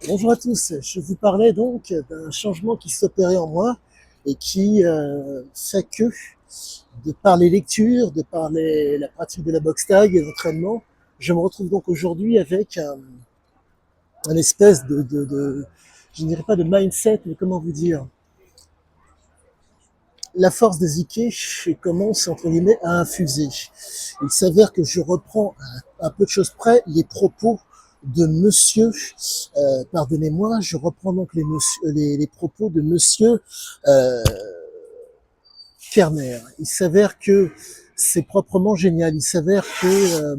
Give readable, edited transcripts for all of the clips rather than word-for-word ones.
Bonjour à tous, je vous parlais donc d'un changement qui s'opérait en moi et qui fait que, de par les lectures, de par la pratique de la boxe tag et l'entraînement, je me retrouve donc aujourd'hui avec un espèce je ne dirais pas de mindset, mais comment vous dire, la force des Ikea commence entre guillemets à infuser. Il s'avère que je reprends un peu de choses près les propos de monsieur, pardonnez-moi, je reprends donc les propos de monsieur euh, Kerner. Il s'avère que c'est proprement génial. Il s'avère que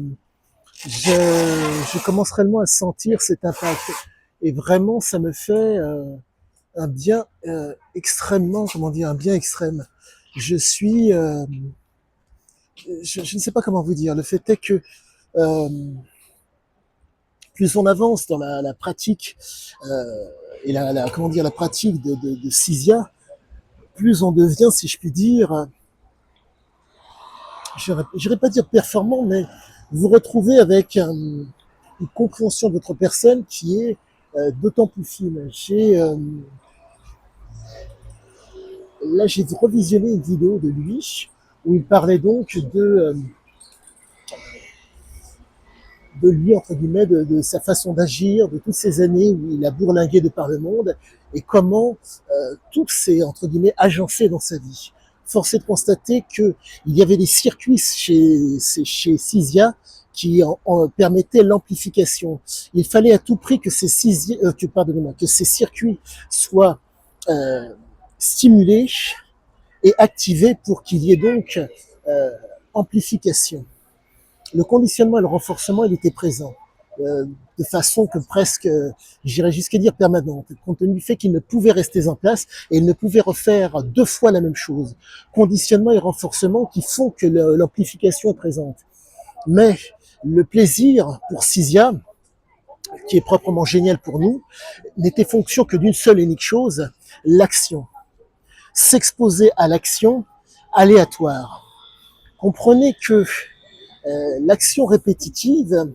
je commence réellement à sentir cet impact. Et vraiment, ça me fait un bien extrêmement, comment dire, un bien extrême. Je suis, je ne sais pas comment vous dire. Le fait est que euh, plus on avance dans la pratique et comment dire, la pratique de Cysia, plus on devient, si je puis dire, je n'irais pas dire performant, mais vous retrouvez avec une compréhension de votre personne qui est d'autant plus fine. Là, j'ai revisionné une vidéo de lui où il parlait donc de lui, entre guillemets, de sa façon d'agir, de toutes ces années où il a bourlingué de par le monde, et comment tout s'est, entre guillemets, agencé dans sa vie. Force est de constater qu'il y avait des circuits chez Cysia qui permettaient l'amplification. Il fallait à tout prix que que ces circuits soient euh, stimulés et activés pour qu'il y ait donc euh, amplification. Le conditionnement et le renforcement, il était présent de façon que presque, j'irais jusqu'à dire permanente, compte tenu du fait qu'il ne pouvait rester en place et il ne pouvait refaire deux fois la même chose. Conditionnement et renforcement qui font que l'amplification est présente. Mais le plaisir pour Cysia, qui est proprement génial pour nous, n'était fonction que d'une seule et unique chose, l'action. S'exposer à l'action aléatoire. Comprenez que l'action répétitive,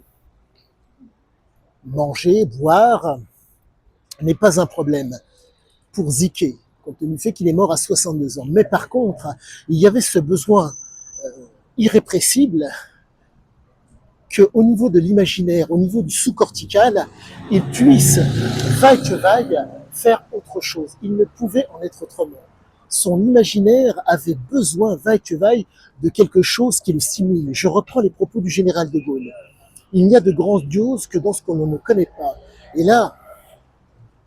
manger, boire, n'est pas un problème pour Ziké, compte tenu du fait qu'il est mort à 62 ans. Mais par contre, il y avait ce besoin irrépressible qu'au niveau de l'imaginaire, au niveau du sous-cortical, il puisse, vaille que vaille, faire autre chose. Il ne pouvait en être autrement. Son imaginaire avait besoin, vaille que vaille, de quelque chose qui le stimule. Je reprends les propos du général de Gaulle. Il n'y a de grandiose que dans ce qu'on ne connaît pas. Et là,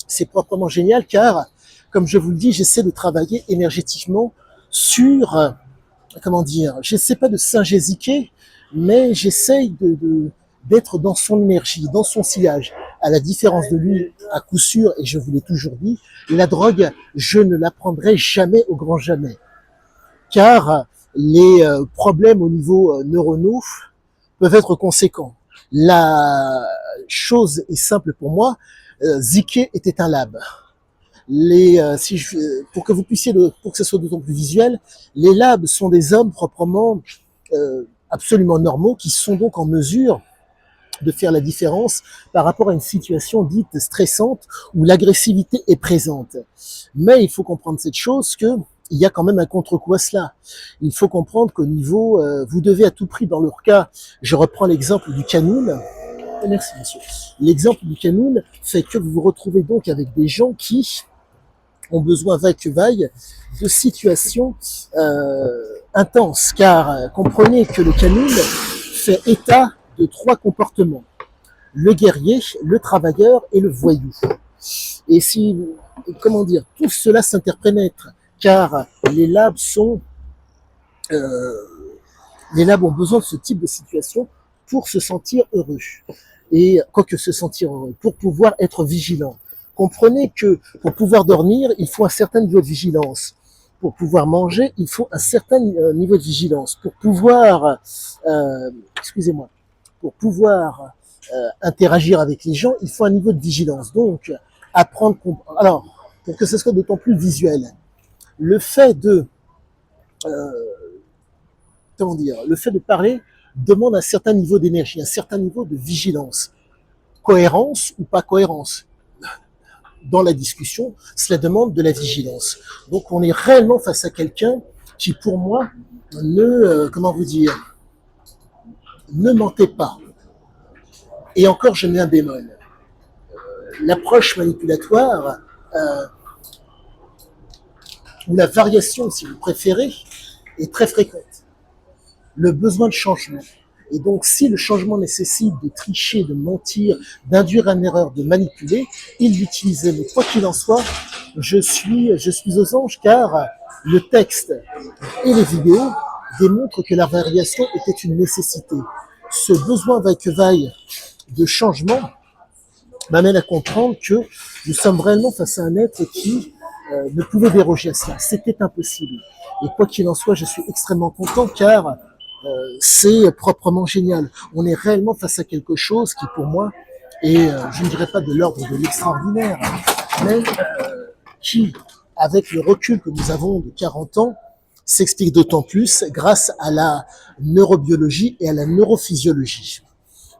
c'est proprement génial car, comme je vous le dis, j'essaie de travailler énergétiquement sur, comment dire, j'essaie pas de s'ingésiquer, mais j'essaie d'être dans son énergie, dans son sillage. À la différence de lui, à coup sûr, et je vous l'ai toujours dit, la drogue, je ne la prendrai jamais au grand jamais. Car les problèmes au niveau neuronaux peuvent être conséquents. La chose est simple pour moi, Ziké était un lab. Pour que vous puissiez pour que ce soit d'autant plus visuel, les labs sont des hommes proprement absolument normaux qui sont donc en mesure de faire la différence par rapport à une situation dite stressante où l'agressivité est présente. Mais il faut comprendre cette chose que il y a quand même un contre-coup à cela. Il faut comprendre qu'au niveau, vous devez à tout prix, dans leur cas, je reprends l'exemple du canoun. Merci, monsieur. L'exemple du canoun fait que vous vous retrouvez donc avec des gens qui ont besoin, vaille que vaille, de situations intenses. Car comprenez que le canoun fait état de trois comportements. Le guerrier, le travailleur et le voyou. Et si, comment dire, tout cela s'interpénètre, car euh, les labs ont besoin de ce type de situation pour se sentir heureux. Et quoique se sentir heureux, pour pouvoir être vigilant. Comprenez que pour pouvoir dormir, il faut un certain niveau de vigilance. Pour pouvoir manger, il faut un certain niveau de vigilance. Pour pouvoir, excusez-moi, pour pouvoir interagir avec les gens, il faut un niveau de vigilance. Donc, apprendre. Alors, pour que ce soit d'autant plus visuel, le fait de, euh, comment dire, le fait de parler demande un certain niveau d'énergie, un certain niveau de vigilance. Cohérence ou pas cohérence. dans la discussion, cela demande de la vigilance. Donc on est réellement face à quelqu'un qui, pour moi, comment vous dire, ne mentait pas. Et encore, je mets un bémol. L'approche manipulatoire, ou la variation, si vous préférez, est très fréquente. Le besoin de changement. Et donc, si le changement nécessite de tricher, de mentir, d'induire en erreur, de manipuler, il l'utilisait. Mais quoi qu'il en soit, je suis aux anges, car le texte et les vidéos démontrent que la variation était une nécessité. Ce besoin vaille-que-vaille de changement m'amène à comprendre que nous sommes réellement face à un être qui ne pouvait déroger à cela. C'était impossible. Et quoi qu'il en soit, je suis extrêmement content, car c'est proprement génial. On est réellement face à quelque chose qui, pour moi, est, je ne dirais pas de l'ordre de l'extraordinaire, mais qui, avec le recul que nous avons de 40 ans, s'explique d'autant plus grâce à la neurobiologie et à la neurophysiologie.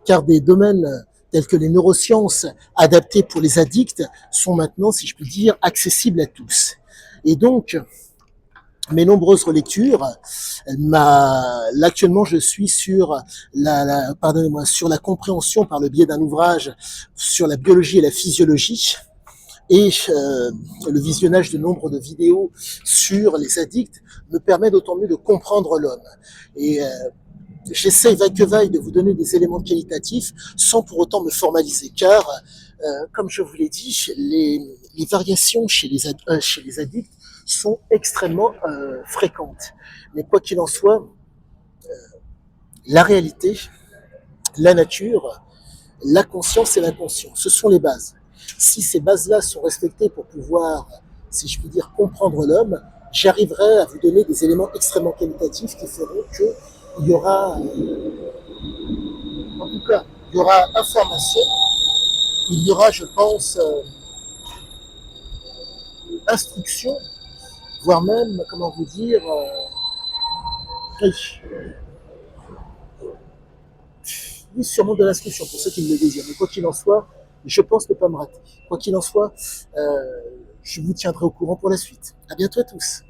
Car des domaines tels que les neurosciences adaptés pour les addicts sont maintenant, si je puis dire, accessibles à tous. Et donc, mes nombreuses relectures, là actuellement je suis sur sur la compréhension par le biais d'un ouvrage sur la biologie et la physiologie, et le visionnage de nombre de vidéos sur les addicts me permet d'autant mieux de comprendre l'homme. Et j'essaie vaille que vaille de vous donner des éléments qualitatifs sans pour autant me formaliser, car comme je vous l'ai dit, les variations chez les addicts sont extrêmement fréquentes. Mais quoi qu'il en soit, la réalité, la nature, la conscience et l'inconscient, ce sont les bases. Si ces bases-là sont respectées pour pouvoir, si je puis dire, comprendre l'homme, j'arriverai à vous donner des éléments extrêmement qualitatifs qui feront qu'il y aura, en tout cas, il y aura information, il y aura, je pense, instruction, voire même, comment vous dire, oui, sûrement de l'instruction pour ceux qui me le désirent. Mais quoi qu'il en soit, je pense ne pas me rater. Quoi qu'il en soit, je vous tiendrai au courant pour la suite. À bientôt à tous.